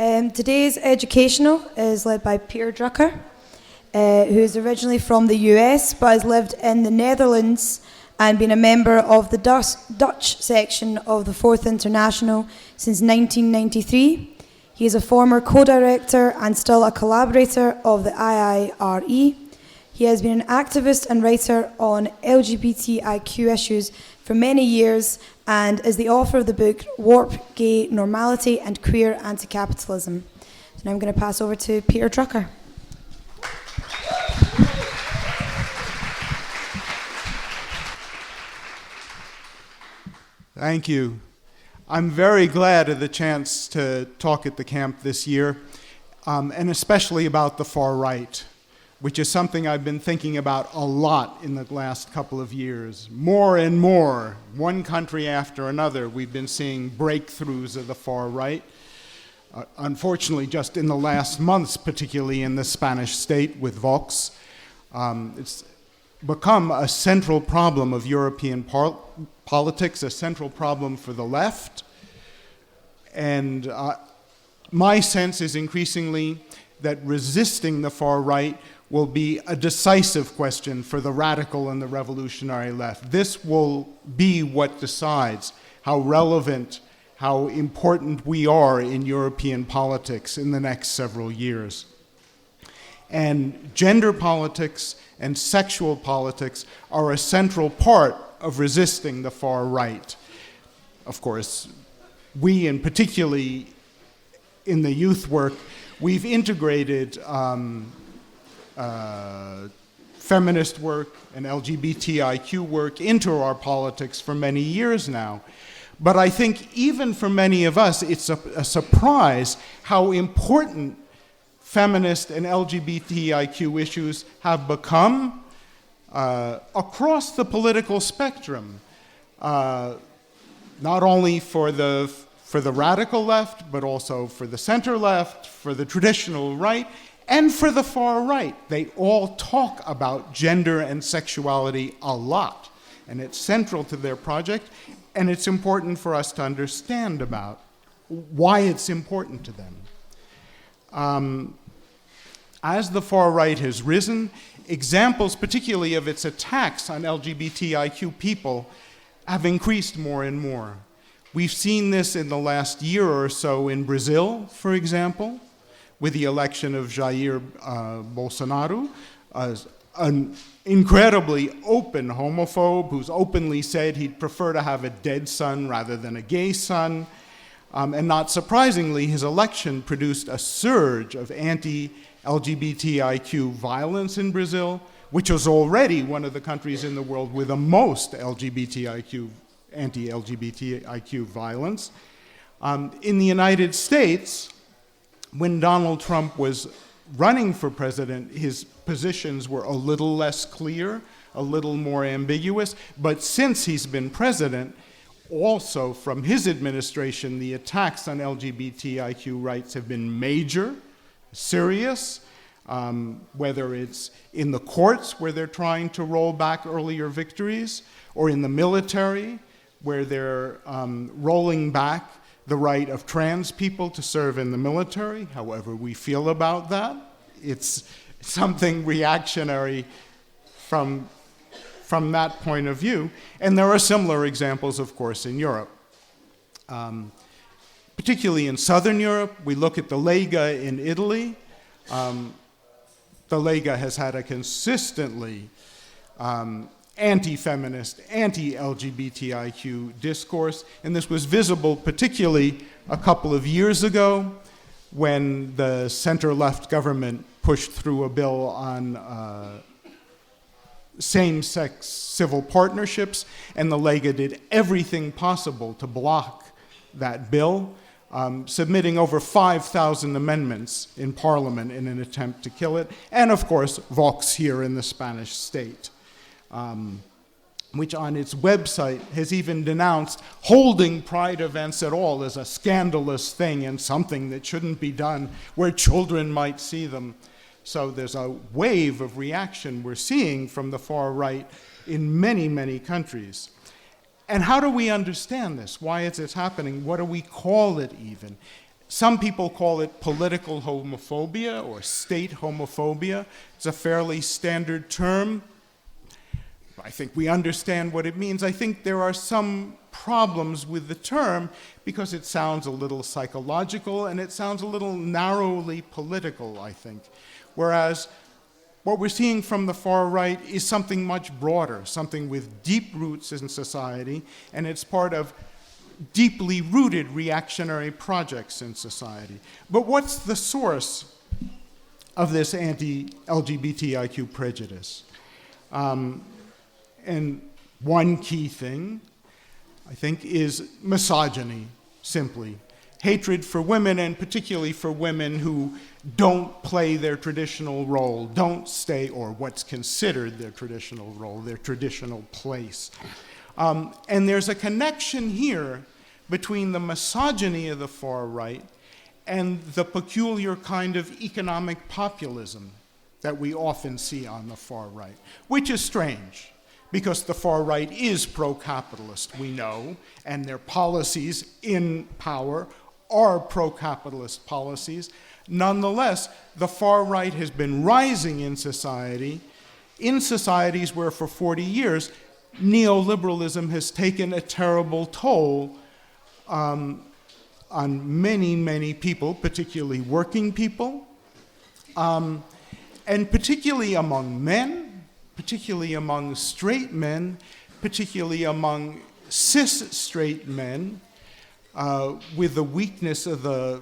Today's educational is led by Peter Drucker, who is originally from the US but has lived in the Netherlands and been a member of the Dutch section of the Fourth International since 1993. He is a former co-director and still a collaborator of the IIRE. He has been an activist and writer on LGBTIQ issues for many years and is the author of the book Warp, Gay Normality and Queer Anti-Capitalism. So now I'm going to pass over to Peter Drucker. Thank you. I'm very glad of the chance to talk at the camp this year, and especially about the far right, which is something I've been thinking about a lot in the last couple of years. More and more, one country after another, we've been seeing breakthroughs of the far right. Unfortunately, just in the last months, particularly in the Spanish state with Vox, it's become a central problem of European politics, a central problem for the left. And my sense is increasingly that resisting the far right will be a decisive question for the radical and the revolutionary left. This will be what decides how relevant, how important we are in European politics in the next several years. And gender politics and sexual politics are a central part of resisting the far right. Of course, we, and particularly in the youth work, we've integrated feminist work and LGBTIQ work into our politics for many years now. But I think even for many of us, it's a surprise how important feminist and LGBTIQ issues have become across the political spectrum, not only for the radical left, but also for the center left, for the traditional right, and for the far right. They all talk about gender and sexuality a lot, and it's central to their project, and it's important for us to understand about why it's important to them. As the far right has risen, examples particularly of its attacks on LGBTIQ people have increased more and more. We've seen this in the last year or so in Brazil, for example, with the election of Jair Bolsonaro, an incredibly open homophobe who's openly said he'd prefer to have a dead son rather than a gay son. And not surprisingly, his election produced a surge of anti-LGBTIQ violence in Brazil, which was already one of the countries in the world with the most anti-LGBTIQ violence. In the United States, when Donald Trump was running for president, his positions were a little less clear, a little more ambiguous, but since he's been president, also from his administration, the attacks on LGBTIQ rights have been major, serious, whether it's in the courts where they're trying to roll back earlier victories, or in the military where they're rolling back the right of trans people to serve in the military, however we feel about that. It's something reactionary from that point of view. And there are similar examples, of course, in Europe. Particularly in Southern Europe, we look at the Lega in Italy. The Lega has had a consistently anti-feminist, anti-LGBTIQ discourse, and this was visible particularly a couple of years ago when the center-left government pushed through a bill on same-sex civil partnerships, and the Lega did everything possible to block that bill, submitting over 5,000 amendments in Parliament in an attempt to kill it, and of course, Vox here in the Spanish state, which on its website has even denounced holding pride events at all as a scandalous thing and something that shouldn't be done where children might see them. So there's a wave of reaction we're seeing from the far right in many, many countries. And how do we understand this? Why is it happening? What do we call it even? Some people call it political homophobia or state homophobia. It's a fairly standard term. I think we understand what it means. I think there are some problems with the term because it sounds a little psychological and it sounds a little narrowly political, I think. Whereas what we're seeing from the far right is something much broader, something with deep roots in society, and it's part of deeply rooted reactionary projects in society. But what's the source of this anti-LGBTIQ prejudice? And one key thing, I think, is misogyny, simply. Hatred for women, and particularly for women who don't play their traditional role, don't stay, or what's considered their traditional role, their traditional place. And there's a connection here between the misogyny of the far right and the peculiar kind of economic populism that we often see on the far right, which is strange. Because the far right is pro-capitalist, we know, and their policies in power are pro-capitalist policies. Nonetheless, the far right has been rising in societies where for 40 years, neoliberalism has taken a terrible toll on many, many people, particularly working people, and particularly among men, particularly among straight men, particularly among cis straight men, with the weakness of the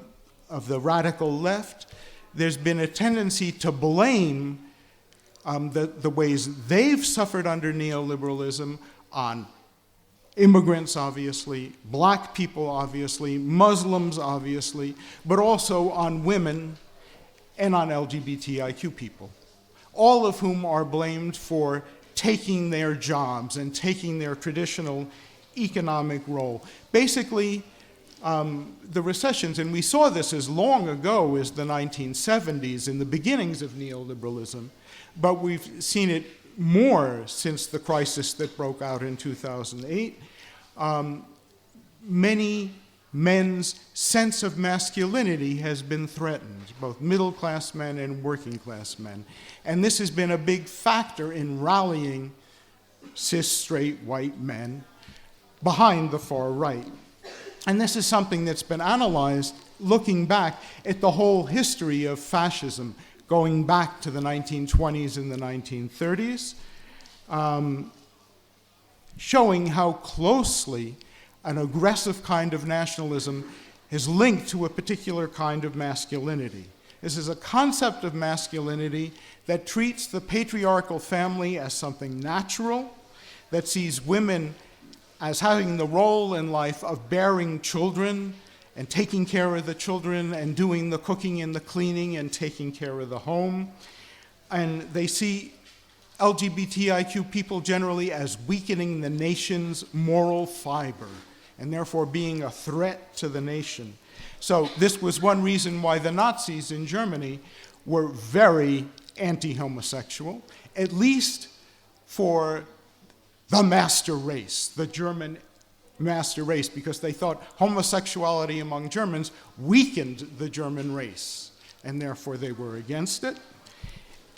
radical left. There's been a tendency to blame the ways they've suffered under neoliberalism on immigrants, obviously, black people, obviously, Muslims, obviously, but also on women and on LGBTIQ people, all of whom are blamed for taking their jobs and taking their traditional economic role. Basically, the recessions, and we saw this as long ago as the 1970s in the beginnings of neoliberalism, but we've seen it more since the crisis that broke out in 2008. Many men's sense of masculinity has been threatened, both middle-class men and working-class men. And this has been a big factor in rallying cis, straight, white men behind the far right. And this is something that's been analyzed looking back at the whole history of fascism, going back to the 1920s and the 1930s, showing how closely an aggressive kind of nationalism is linked to a particular kind of masculinity. This is a concept of masculinity that treats the patriarchal family as something natural, that sees women as having the role in life of bearing children and taking care of the children and doing the cooking and the cleaning and taking care of the home. And they see LGBTIQ people generally as weakening the nation's moral fiber and therefore being a threat to the nation. So this was one reason why the Nazis in Germany were very anti-homosexual, at least for the master race, the German master race, because they thought homosexuality among Germans weakened the German race, and therefore they were against it.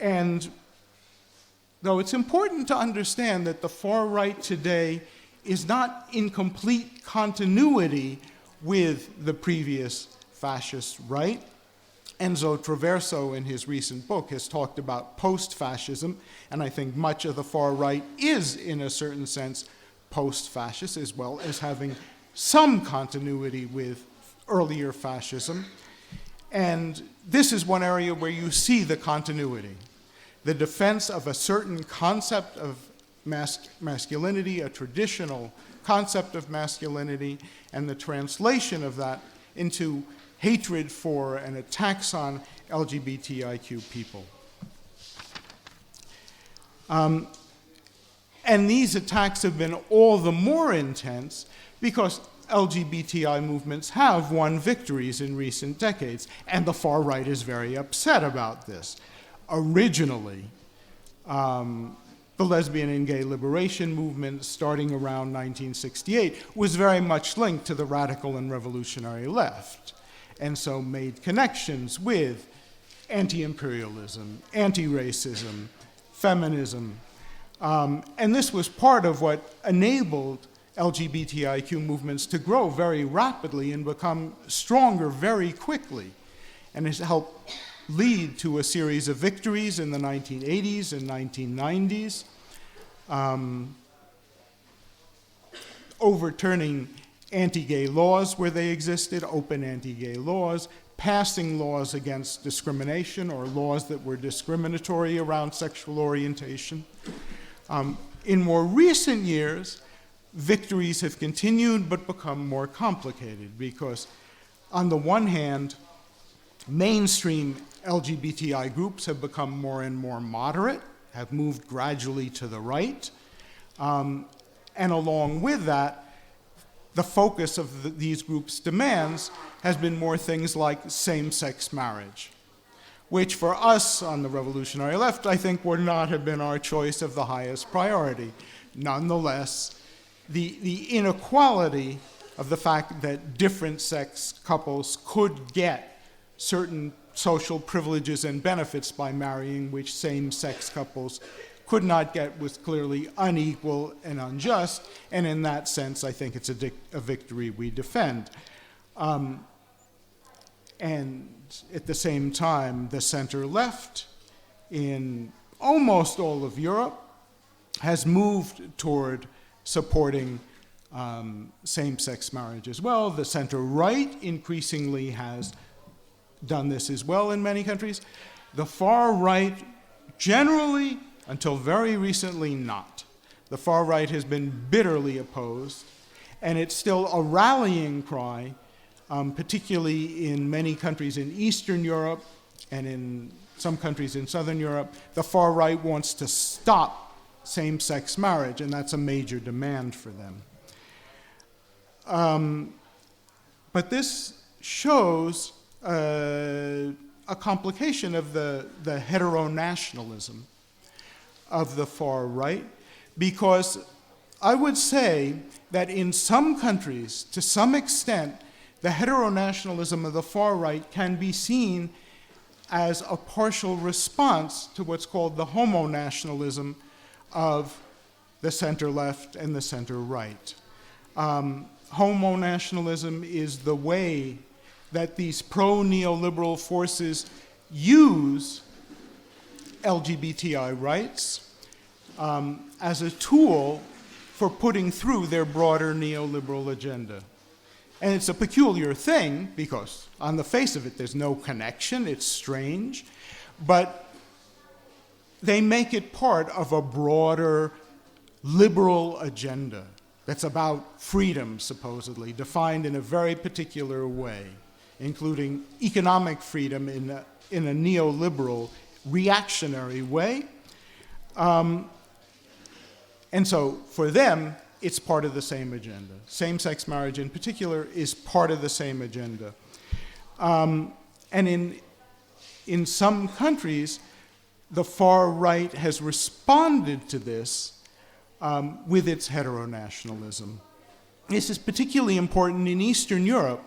And though it's important to understand that the far right today is not in complete continuity with the previous fascist right. Enzo Traverso, in his recent book, has talked about post-fascism, and I think much of the far right is, in a certain sense, post-fascist, as well as having some continuity with earlier fascism. And this is one area where you see the continuity. The defense of a certain concept of masculinity, a traditional concept of masculinity, and the translation of that into hatred for and attacks on LGBTIQ people. And these attacks have been all the more intense because LGBTI movements have won victories in recent decades, and the far right is very upset about this. Originally, the lesbian and gay liberation movement, starting around 1968, was very much linked to the radical and revolutionary left. and so made connections with anti-imperialism, anti-racism, feminism. And this was part of what enabled LGBTIQ movements to grow very rapidly and become stronger very quickly, and has helped lead to a series of victories in the 1980s and 1990s, overturning anti-gay laws where they existed, open anti-gay laws, passing laws against discrimination or laws that were discriminatory around sexual orientation. In more recent years, victories have continued but become more complicated because, on the one hand, mainstream LGBTI groups have become more and more moderate, have moved gradually to the right, and along with that, the focus of these groups' demands has been more things like same-sex marriage, which for us on the revolutionary left, I think would not have been our choice of the highest priority. Nonetheless, the inequality of the fact that different sex couples could get certain social privileges and benefits by marrying, which same-sex couples could not get, was clearly unequal and unjust, and in that sense, I think it's a victory we defend. And at the same time, the center-left in almost all of Europe has moved toward supporting same-sex marriage as well. The center-right increasingly has done this as well in many countries. The far-right generally, until very recently, not. The far-right has been bitterly opposed, and it's still a rallying cry, particularly in many countries in Eastern Europe and in some countries in Southern Europe. The far-right wants to stop same-sex marriage, and that's a major demand for them. But this shows a complication of the heteronationalism of the far right, because I would say that in some countries, to some extent, the heteronationalism of the far right can be seen as a partial response to what's called the homonationalism of the center-left and the center-right. Homonationalism is the way that these pro-neoliberal forces use LGBTI rights as a tool for putting through their broader neoliberal agenda. And it's a peculiar thing because on the face of it, there's no connection, it's strange, but they make it part of a broader liberal agenda that's about freedom, supposedly, defined in a very particular way, including economic freedom in a neoliberal, reactionary way. And so for them, it's part of the same agenda. Same-sex marriage in particular is part of the same agenda. And in some countries, the far right has responded to this with its heteronationalism. This is particularly important in Eastern Europe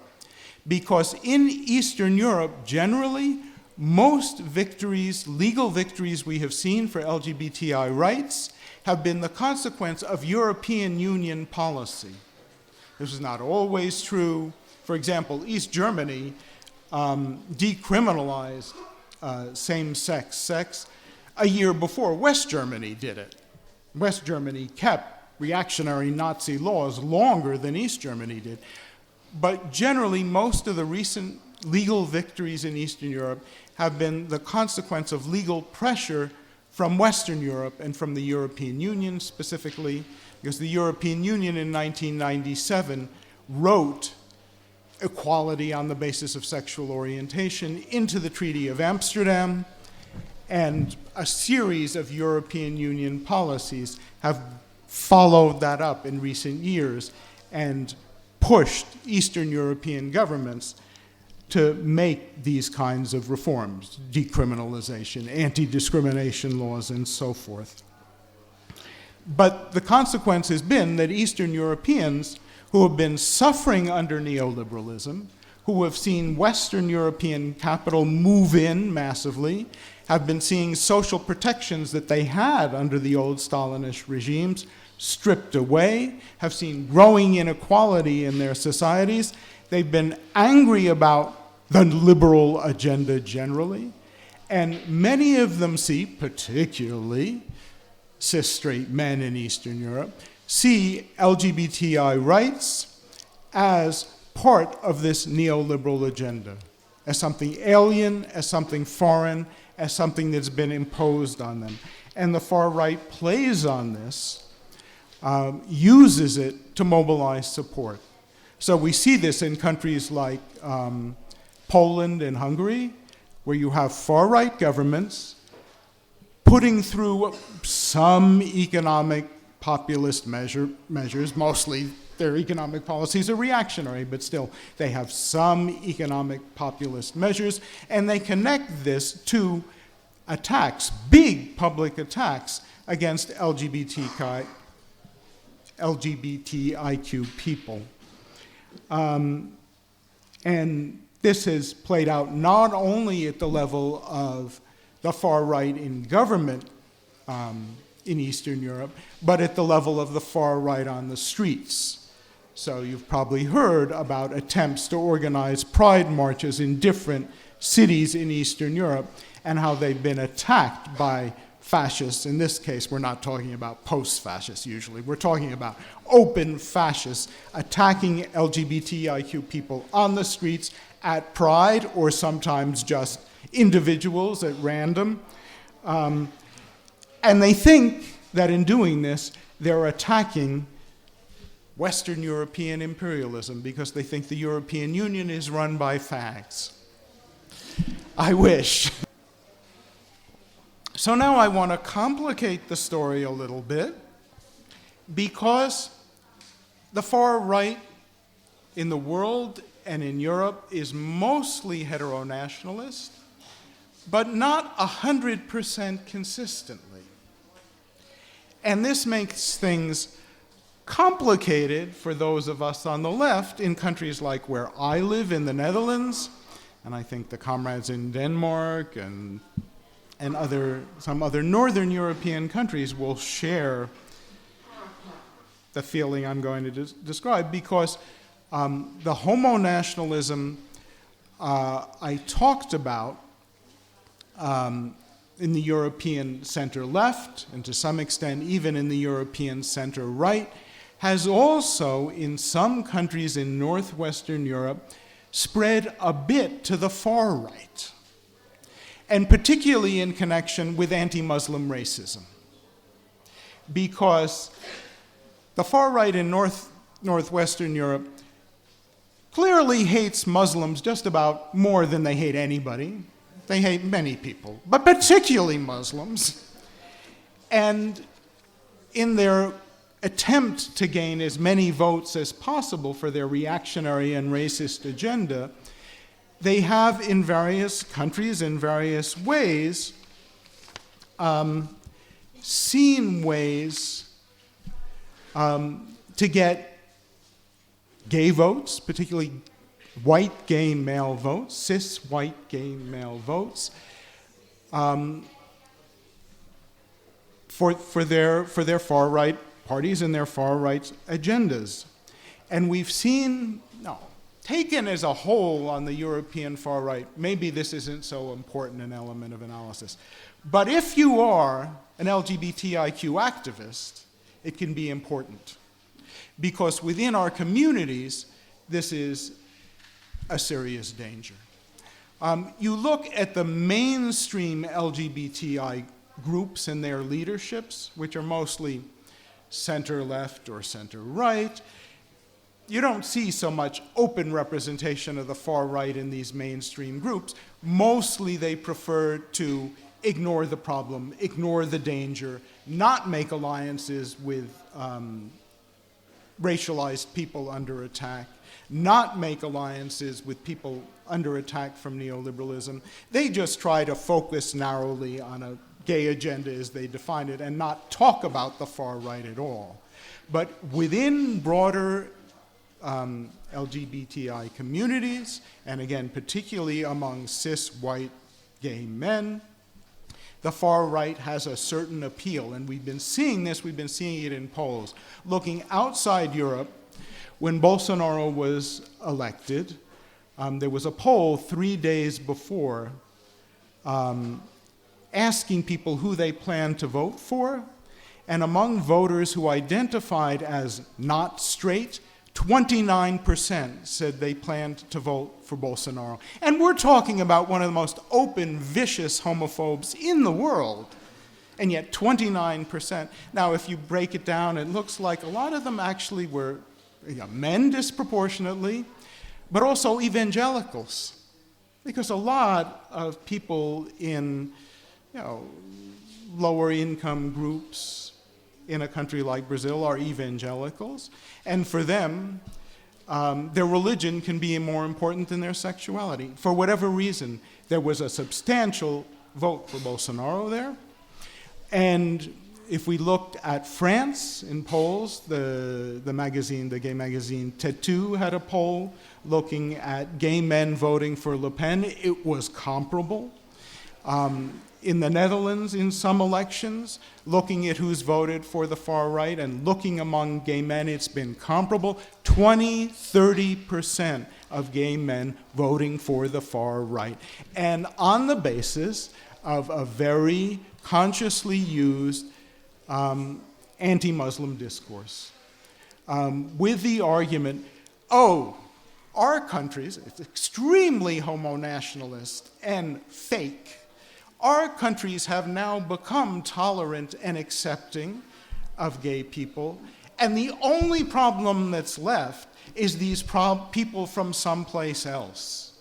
because in Eastern Europe, generally, most victories, legal victories we have seen for LGBTI rights have been the consequence of European Union policy. This is not always true. For example, East Germany decriminalized same-sex sex a year before West Germany did it. West Germany kept reactionary Nazi laws longer than East Germany did. But generally, most of the recent legal victories in Eastern Europe have been the consequence of legal pressure from Western Europe and from the European Union specifically, because the European Union in 1997 wrote equality on the basis of sexual orientation into the Treaty of Amsterdam, and a series of European Union policies have followed that up in recent years and pushed Eastern European governments to make these kinds of reforms, decriminalization, anti-discrimination laws, and so forth. But the consequence has been that Eastern Europeans who have been suffering under neoliberalism, who have seen Western European capital move in massively, have been seeing social protections that they had under the old Stalinist regimes stripped away, have seen growing inequality in their societies. They've been angry about the liberal agenda generally, and many of them see, particularly cis straight men in Eastern Europe, see LGBTI rights as part of this neoliberal agenda, as something alien, as something foreign, as something that's been imposed on them. And the far right plays on this, uses it to mobilize support. So we see this in countries like Poland and Hungary, where you have far-right governments putting through some economic populist measures. Mostly their economic policies are reactionary, but still they have some economic populist measures, and they connect this to attacks, big public attacks against LGBTIQ people. And this has played out not only at the level of the far right in government in Eastern Europe, but at the level of the far right on the streets. So you've probably heard about attempts to organize pride marches in different cities in Eastern Europe and how they've been attacked by fascists. In this case, we're not talking about post-fascists usually. We're talking about open fascists attacking LGBTIQ people on the streets at Pride, or sometimes just individuals at random. And they think that in doing this, they're attacking Western European imperialism because they think the European Union is run by fags. I wish. So now I want to complicate the story a little bit, because the far right in the world and in Europe is mostly heteronationalist, but not 100% consistently. And this makes things complicated for those of us on the left in countries like where I live in the Netherlands, and I think the comrades in Denmark and some other Northern European countries will share the feeling I'm going to describe, because the homo-nationalism I talked about in the European center-left, and to some extent even in the European center-right, has also, in some countries in northwestern Europe, spread a bit to the far right, and particularly in connection with anti-Muslim racism. Because the far right in northwestern Europe clearly hates Muslims just about more than they hate anybody. They hate many people, but particularly Muslims. And in their attempt to gain as many votes as possible for their reactionary and racist agenda, they have in various countries, in various ways, seen ways to get gay votes, particularly white gay male votes, cis white gay male votes, for their far right parties and their far right agendas. And we've seen, taken as a whole on the European far right, maybe this isn't so important an element of analysis. But if you are an LGBTIQ activist, it can be important. Because within our communities, this is a serious danger. You look at the mainstream LGBTI groups and their leaderships, which are mostly center-left or center-right, you don't see so much open representation of the far right in these mainstream groups. Mostly they prefer to ignore the problem, ignore the danger, not make alliances with racialized people under attack, not make alliances with people under attack from neoliberalism. They just try to focus narrowly on a gay agenda as they define it and not talk about the far right at all. But within broader LGBTI communities, and again, particularly among cis white gay men, the far right has a certain appeal. And we've been seeing this, we've been seeing it in polls. Looking outside Europe, when Bolsonaro was elected, there was a poll 3 days before asking people who they planned to vote for. And among voters who identified as not straight, 29% said they planned to vote for Bolsonaro. And we're talking about one of the most open, vicious homophobes in the world. And yet 29%. Now, if you break it down, it looks like a lot of them actually were men disproportionately, but also evangelicals. Because a lot of people in lower income groups in a country like Brazil are evangelicals, and for them, their religion can be more important than their sexuality. For whatever reason, there was a substantial vote for Bolsonaro there. And if we looked at France in polls, the gay magazine Têtu had a poll looking at gay men voting for Le Pen. It was comparable. In the Netherlands, in some elections, looking at who's voted for the far right and looking among gay men, it's been comparable. 20-30% of gay men voting for the far right. And on the basis of a very consciously used anti-Muslim discourse, with the argument, our countries, it's extremely homo-nationalist and fake. Our countries have now become tolerant and accepting of gay people, and the only problem that's left is these people from someplace else,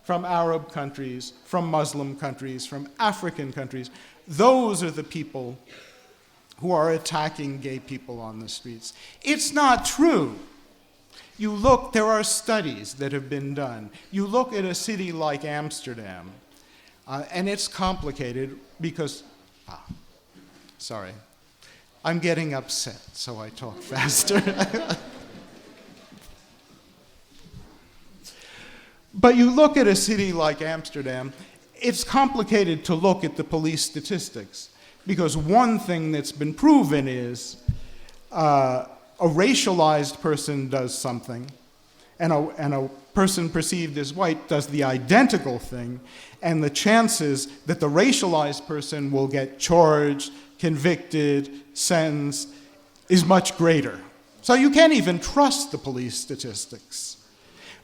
from Arab countries, from Muslim countries, from African countries. Those are the people who are attacking gay people on the streets. It's not true. You look, there are studies that have been done. You look at a city like Amsterdam, and it's complicated because, sorry, I'm getting upset, so I talk faster. But you look at a city like Amsterdam, it's complicated to look at the police statistics, because one thing that's been proven is a racialized person does something, and a person perceived as white does the identical thing, and the chances that the racialized person will get charged, convicted, sentenced is much greater. So you can't even trust the police statistics.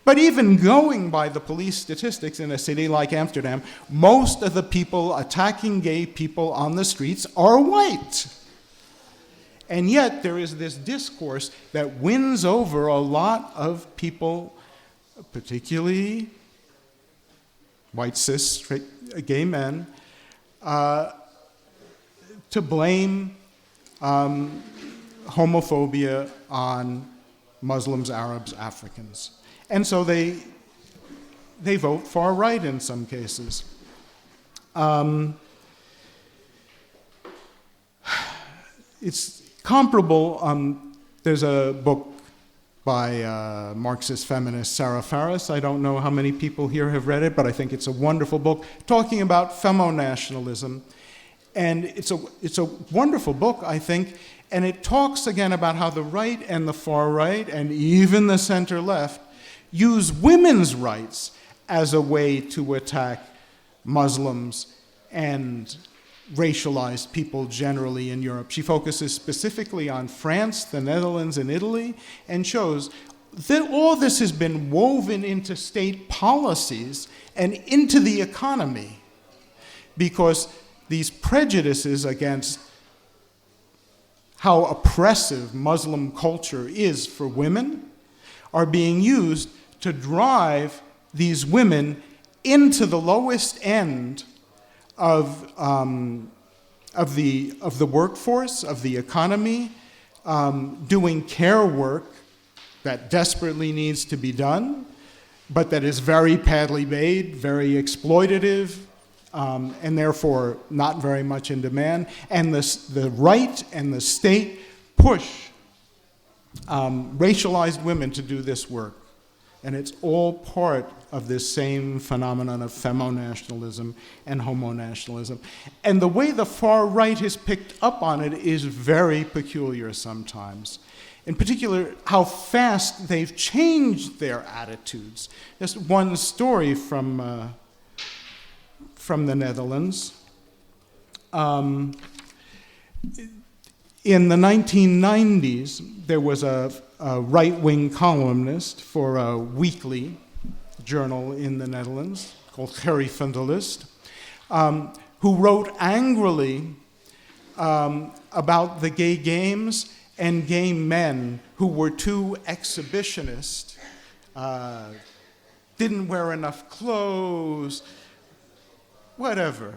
But even going by the police statistics in a city like Amsterdam, most of the people attacking gay people on the streets are white. And yet there is this discourse that wins over a lot of people, particularly white cis straight gay men, to blame homophobia on Muslims, Arabs, Africans. And so they vote far right in some cases. It's comparable. There's a book by Marxist feminist Sarah Faris. I don't know how many people here have read it, but I think it's a wonderful book talking about femo-nationalism. And it's a wonderful book, I think, and it talks again about how the right and the far right and even the center left use women's rights as a way to attack Muslims and racialized people generally in Europe. She focuses specifically on France, the Netherlands, and Italy, and shows that all this has been woven into state policies and into the economy, because these prejudices against how oppressive Muslim culture is for women are being used to drive these women into the lowest end of the workforce, of the economy, doing care work that desperately needs to be done, but that is very badly paid, very exploitative, and therefore not very much in demand. And the right and the state push racialized women to do this work. And it's all part of this same phenomenon of femonationalism and homonationalism. And the way the far right has picked up on it is very peculiar sometimes. In particular, how fast they've changed their attitudes. Just one story from the Netherlands. In the 1990s, there was a right-wing columnist for a weekly journal in the Netherlands called Gerry van der List, who wrote angrily about the gay games and gay men who were too exhibitionist, didn't wear enough clothes, whatever.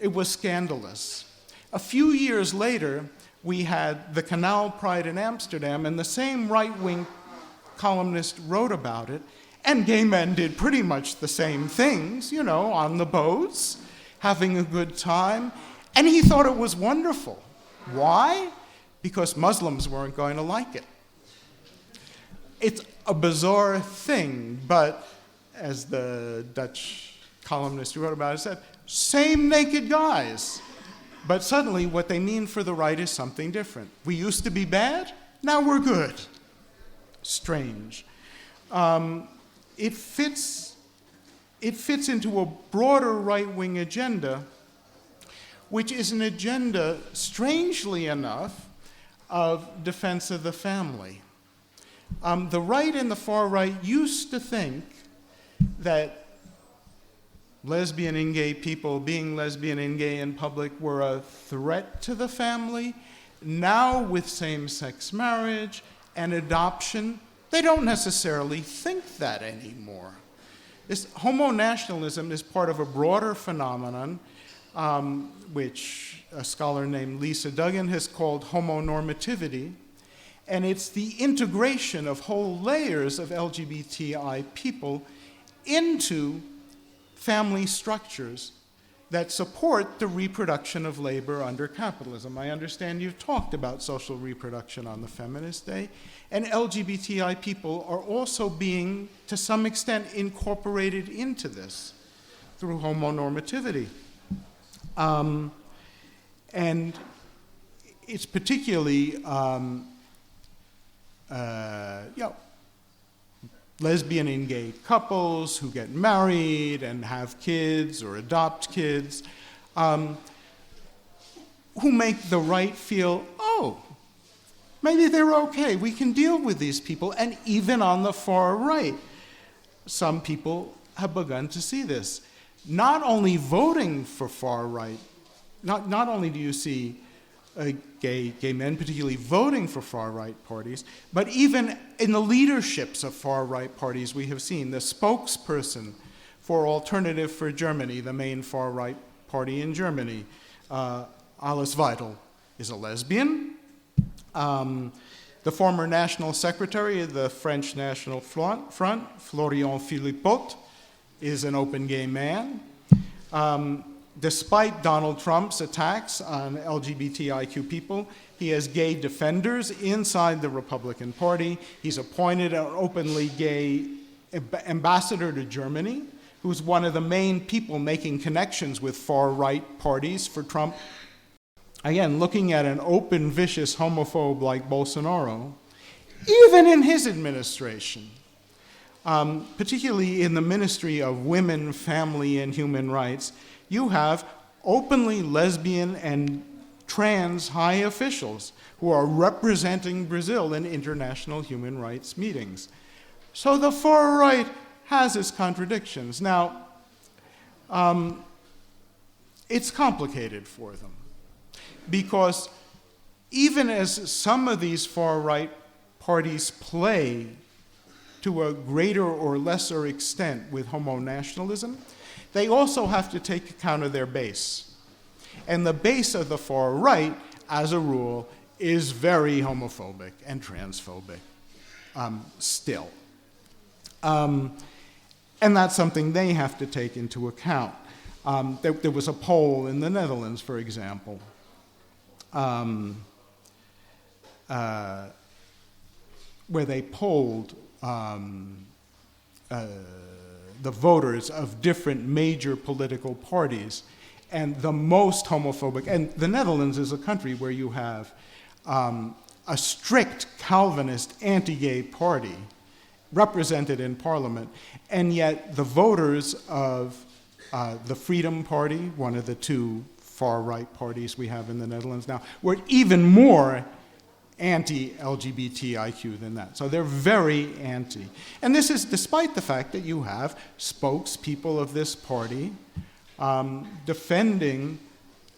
It was scandalous. A few years later, we had the Canal Pride in Amsterdam, and the same right-wing columnist wrote about it, and gay men did pretty much the same things, you know, on the boats, having a good time, and he thought it was wonderful. Why? Because Muslims weren't going to like it. It's a bizarre thing, but as the Dutch columnist who wrote about it said, same naked guys. But suddenly what they mean for the right is something different. We used to be bad, now we're good. Strange. It fits into a broader right-wing agenda, which is an agenda, strangely enough, of defense of the family. The right and the far right used to think that lesbian and gay people being lesbian and gay in public were a threat to the family. Now, with same-sex marriage and adoption, they don't necessarily think that anymore. This homonationalism is part of a broader phenomenon, which a scholar named Lisa Duggan has called homonormativity, and it's the integration of whole layers of LGBTI people into family structures that support the reproduction of labor under capitalism. I understand you've talked about social reproduction on the Feminist Day, and LGBTI people are also being, to some extent, incorporated into this through homonormativity. And it's particularly, lesbian and gay couples who get married and have kids or adopt kids, who make the right feel, oh, maybe they're okay, we can deal with these people. And even on the far right, some people have begun to see this. Not only voting for far right, not only do you see gay men particularly voting for far-right parties, but even in the leaderships of far-right parties we have seen. The spokesperson for Alternative for Germany, the main far-right party in Germany, Alice Weidel, is a lesbian. The former national secretary of the French National Front, Florian Philippot, is an open gay man. Despite Donald Trump's attacks on LGBTIQ people, he has gay defenders inside the Republican Party. He's appointed an openly gay ambassador to Germany, who's one of the main people making connections with far-right parties for Trump. Again, looking at an open, vicious homophobe like Bolsonaro, even in his administration, particularly in the Ministry of Women, Family, and Human Rights, you have openly lesbian and trans high officials who are representing Brazil in international human rights meetings. So the far right has its contradictions. Now, it's complicated for them because even as some of these far right parties play to a greater or lesser extent with homonationalism, they also have to take account of their base. And the base of the far right, as a rule, is very homophobic and transphobic still. And that's something they have to take into account. There was a poll in the Netherlands, for example, where they polled the voters of different major political parties, and the most homophobic, and the Netherlands is a country where you have a strict Calvinist anti-gay party represented in parliament, and yet the voters of the Freedom Party, one of the two far-right parties we have in the Netherlands now, were even more anti-LGBTIQ than that. So they're very anti. And this is despite the fact that you have spokespeople of this party defending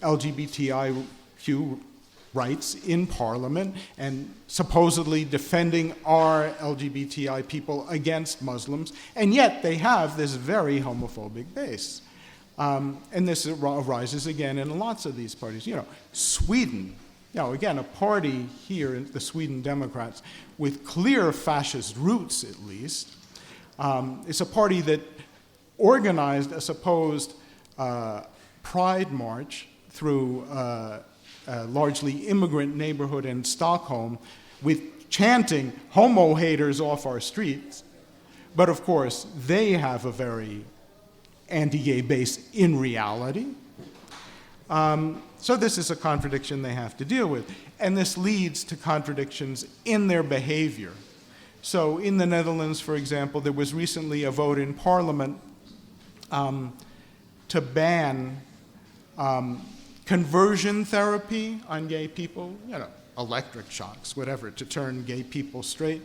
LGBTIQ rights in Parliament and supposedly defending our LGBTI people against Muslims, and yet they have this very homophobic base. And this arises again in lots of these parties. You know, Sweden, you know, again, a party here, the Sweden Democrats, with clear fascist roots at least. It's a party that organized a supposed pride march through a largely immigrant neighborhood in Stockholm with chanting "homo haters off our streets." But of course, they have a very anti-gay base in reality. So this is a contradiction they have to deal with. And this leads to contradictions in their behavior. So in the Netherlands, for example, there was recently a vote in Parliament to ban conversion therapy on gay people, you know, electric shocks, whatever, to turn gay people straight.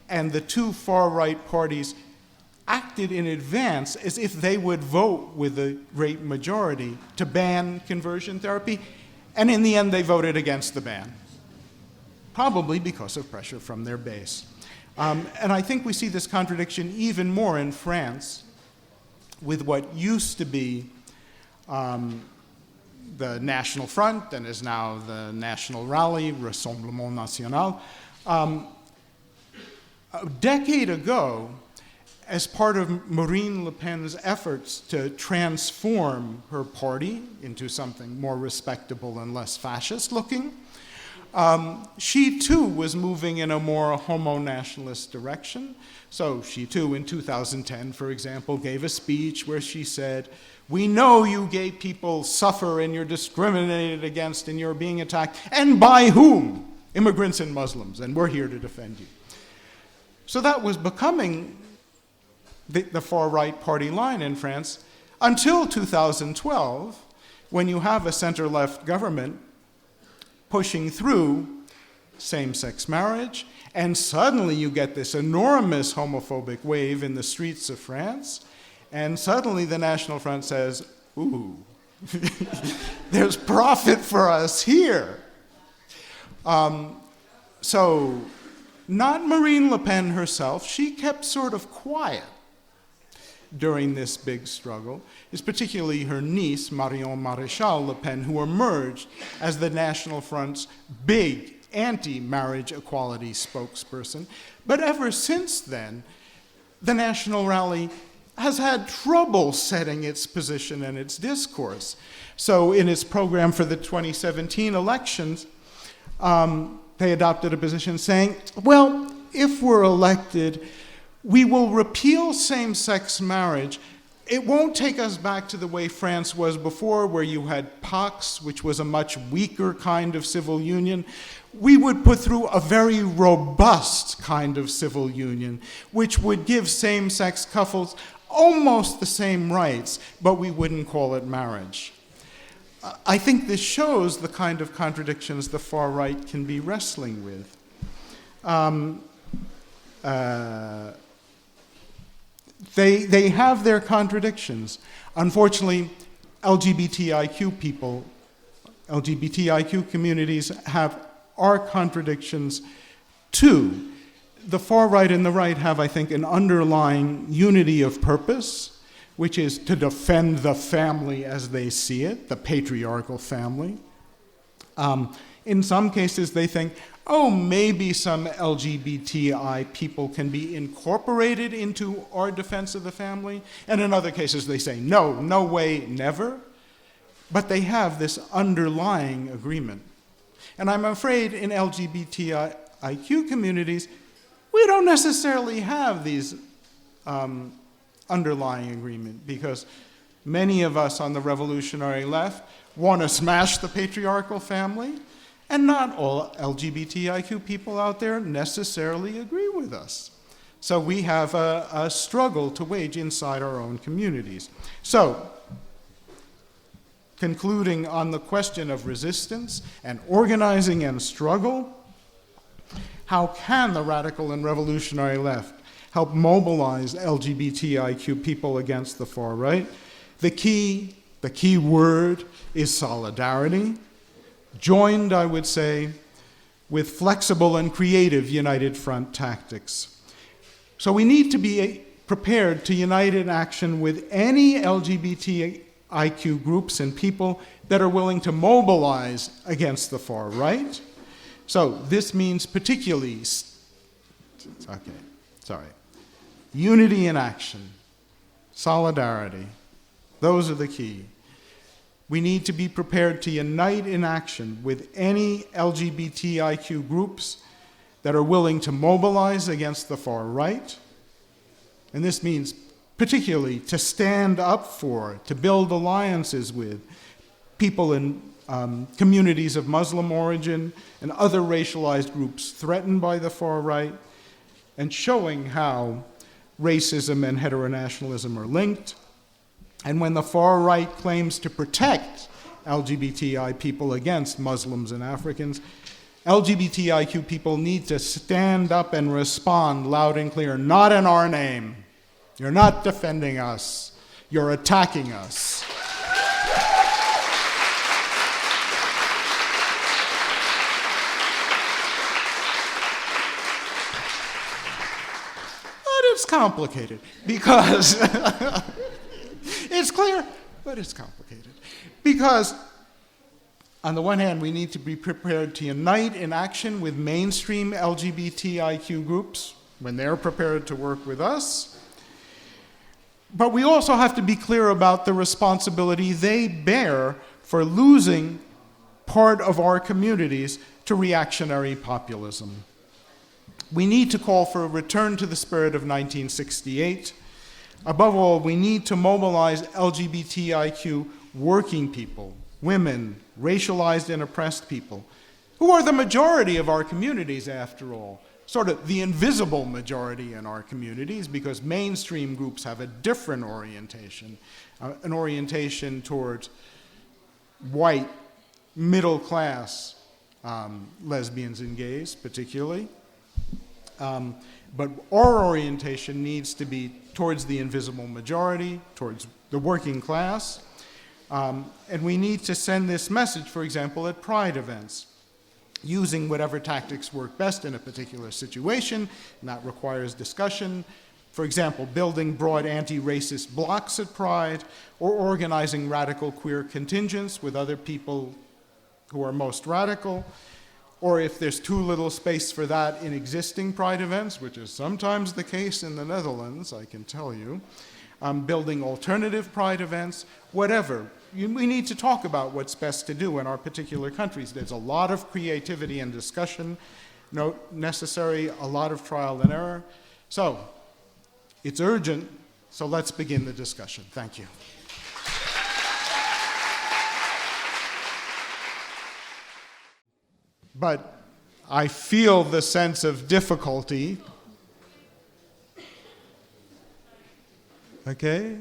And the two far-right parties acted in advance as if they would vote with a great majority to ban conversion therapy, and in the end they voted against the ban, probably because of pressure from their base. And I think we see this contradiction even more in France with what used to be the National Front and is now the National Rally, Rassemblement National. A decade ago, as part of Marine Le Pen's efforts to transform her party into something more respectable and less fascist-looking, she too was moving in a more homo-nationalist direction. So she too, in 2010, for example, gave a speech where she said, "We know you gay people suffer and you're discriminated against and you're being attacked, and by whom? Immigrants and Muslims, and we're here to defend you." So that was becoming the far-right party line in France until 2012, when you have a center-left government pushing through same-sex marriage, and suddenly you get this enormous homophobic wave in the streets of France, and suddenly the National Front says, ooh, there's profit for us here. So not Marine Le Pen herself, she kept sort of quiet during this big struggle. It's particularly her niece, Marion Maréchal Le Pen, who emerged as the National Front's big anti-marriage equality spokesperson. But ever since then, the National Rally has had trouble setting its position and its discourse. So in its program for the 2017 elections, they adopted a position saying, well, if we're elected, we will repeal same-sex marriage. It won't take us back to the way France was before, where you had Pax, which was a much weaker kind of civil union. We would put through a very robust kind of civil union, which would give same-sex couples almost the same rights, but we wouldn't call it marriage. I think this shows the kind of contradictions the far right can be wrestling with. They have their contradictions. Unfortunately, LGBTIQ communities have our contradictions too. The far right and the right have, I think, an underlying unity of purpose, which is to defend the family as they see it, the patriarchal family. In some cases, they think, oh, maybe some LGBTI people can be incorporated into our defense of the family. And in other cases, they say, no, no way, never. But they have this underlying agreement. And I'm afraid in LGBTIQ communities, we don't necessarily have these underlying agreement, because many of us on the revolutionary left want to smash the patriarchal family, and not all LGBTIQ people out there necessarily agree with us. So we have a struggle to wage inside our own communities. So, concluding on the question of resistance and organizing and struggle, how can the radical and revolutionary left help mobilize LGBTIQ people against the far right? The key word is solidarity, joined, I would say, with flexible and creative united front tactics. So we need to be prepared to unite in action with any LGBTIQ groups and people that are willing to mobilize against the far right. So this means particularly, unity in action, solidarity. Those are the key. We need to be prepared to unite in action with any LGBTIQ groups that are willing to mobilize against the far right. And this means particularly to stand up for, to build alliances with people in communities of Muslim origin and other racialized groups threatened by the far right, and showing how racism and heteronationalism are linked. And when the far right claims to protect LGBTI people against Muslims and Africans, LGBTIQ people need to stand up and respond loud and clear, not in our name. You're not defending us, you're attacking us. But it's complicated because it's clear, but it's complicated. Because on the one hand, we need to be prepared to unite in action with mainstream LGBTIQ groups when they're prepared to work with us. But we also have to be clear about the responsibility they bear for losing part of our communities to reactionary populism. We need to call for a return to the spirit of 1968. Above all, we need to mobilize LGBTIQ working people, women, racialized and oppressed people, who are the majority of our communities, after all, sort of the invisible majority in our communities, because mainstream groups have a different orientation, an orientation towards white, middle-class lesbians and gays, particularly. But our orientation needs to be towards the invisible majority, towards the working class. And we need to send this message, for example, at Pride events, using whatever tactics work best in a particular situation, and that requires discussion. For example, building broad anti-racist blocks at Pride, or organizing radical queer contingents with other people who are most radical, or if there's too little space for that in existing Pride events, which is sometimes the case in the Netherlands, I can tell you, building alternative Pride events, whatever. We need to talk about what's best to do in our particular countries. There's a lot of creativity and discussion necessary, a lot of trial and error. So, it's urgent, so let's begin the discussion. Thank you. But I feel the sense of difficulty. Okay?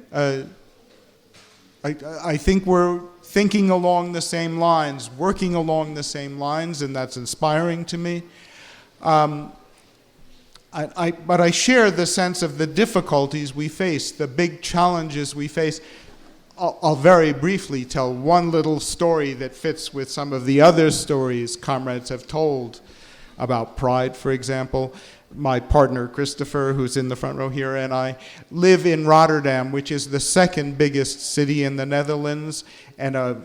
I think we're thinking along the same lines, working along the same lines, and that's inspiring to me. But I share the sense of the difficulties we face, the big challenges we face. I'll very briefly tell one little story that fits with some of the other stories comrades have told about Pride, for example. My partner, Christopher, who's in the front row here, and I live in Rotterdam, which is the second biggest city in the Netherlands, and a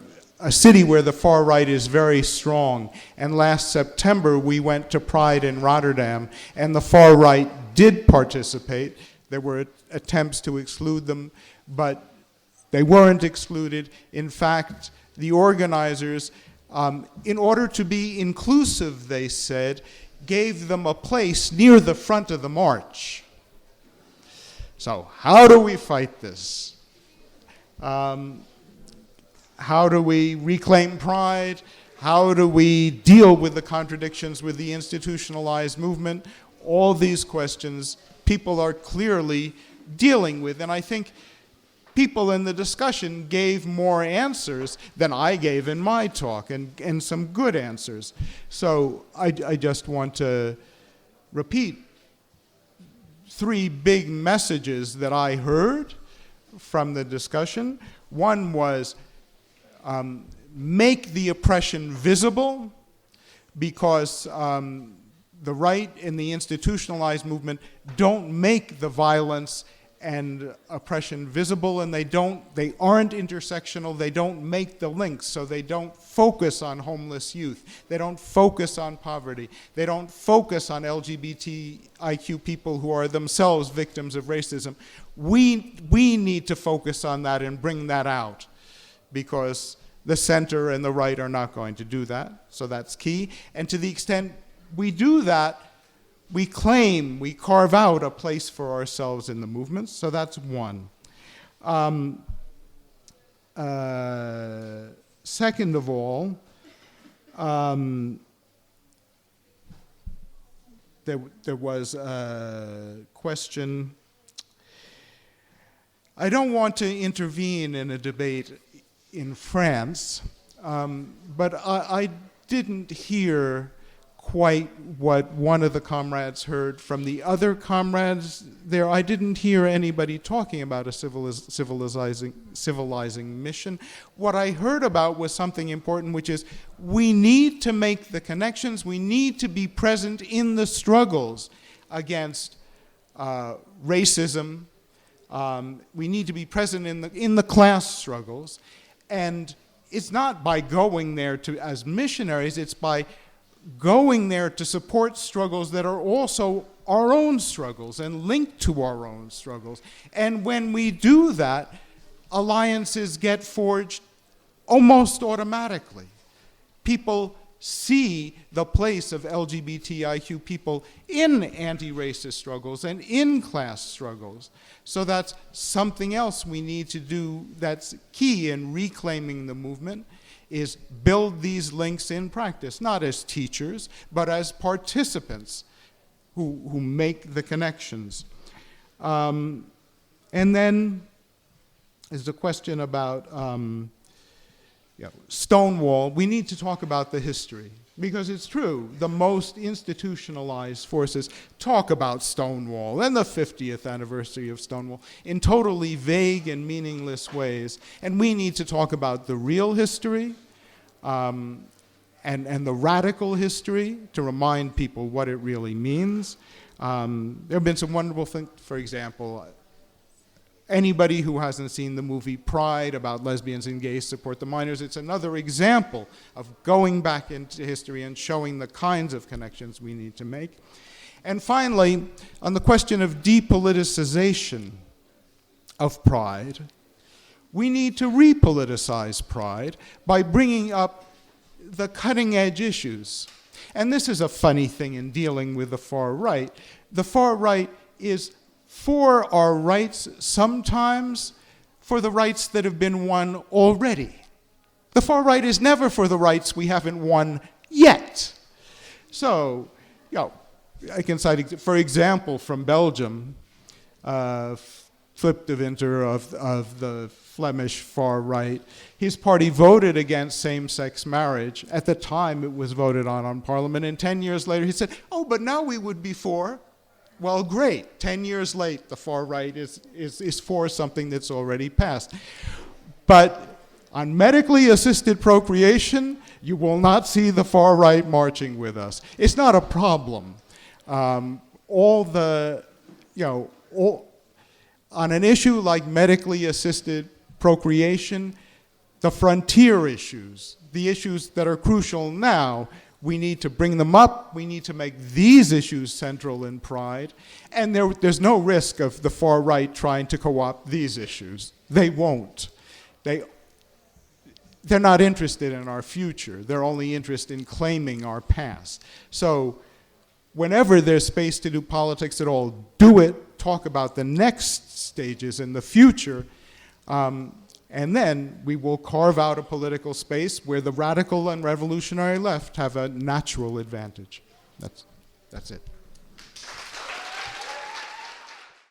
city where the far right is very strong. And last September, we went to Pride in Rotterdam, and the far right did participate. There were attempts to exclude them, but they weren't excluded. In fact, the organizers, in order to be inclusive, they said, gave them a place near the front of the march. So how do we fight this? How do we reclaim pride? How do we deal with the contradictions with the institutionalized movement? All these questions people are clearly dealing with. And I think people in the discussion gave more answers than I gave in my talk, and some good answers. So I just want to repeat 3 big messages that I heard from the discussion. One was make the oppression visible, because the right and the institutionalized movement don't make the violence and oppression visible, and they aren't intersectional, they don't make the links, so they don't focus on homeless youth, they don't focus on poverty, they don't focus on LGBTIQ people who are themselves victims of racism. We need to focus on that and bring that out, because the center and the right are not going to do that, so that's key. And to the extent we do that, we carve out a place for ourselves in the movements, so that's one. Second of all, there was a question. I don't want to intervene in a debate in France, but I didn't hear quite what one of the comrades heard from the other comrades there. I didn't hear anybody talking about a civilizing mission. What I heard about was something important, which is we need to make the connections, we need to be present in the struggles against racism, we need to be present in the class struggles, and it's not by going there as missionaries, it's by going there to support struggles that are also our own struggles and linked to our own struggles. And when we do that, alliances get forged almost automatically. People see the place of LGBTIQ people in anti-racist struggles and in class struggles. So that's something else we need to do that's key in reclaiming the movement, is build these links in practice, not as teachers, but as participants who make the connections. And then is the question about Stonewall. We need to talk about the history, because it's true, the most institutionalized forces talk about Stonewall and the 50th anniversary of Stonewall in totally vague and meaningless ways. And we need to talk about the real history and the radical history to remind people what it really means. There have been some wonderful things, for example, anybody who hasn't seen the movie Pride about lesbians and gays support the miners, it's another example of going back into history and showing the kinds of connections we need to make. And finally, on the question of depoliticization of Pride, we need to repoliticize Pride by bringing up the cutting-edge issues. And this is a funny thing in dealing with the far right. The far right is for our rights, sometimes for the rights that have been won already. The far right is never for the rights we haven't won yet. So, I can cite, for example, from Belgium, Flip de Winter of the Flemish far right. His party voted against same-sex marriage. At the time, it was voted on Parliament, and 10 years later, he said, "Oh, but now we would be for." Well, great. 10 years late, the far right is for something that's already passed. But on medically assisted procreation, you will not see the far right marching with us. It's not a problem. On an issue like medically assisted procreation, the frontier issues, the issues that are crucial now, we need to bring them up. We need to make these issues central in Pride. And there's no risk of the far right trying to co-opt these issues. They won't. They're not interested in our future. They're only interested in claiming our past. So whenever there's space to do politics at all, do it, talk about the next stages in the future, and then we will carve out a political space where the radical and revolutionary left have a natural advantage. That's it.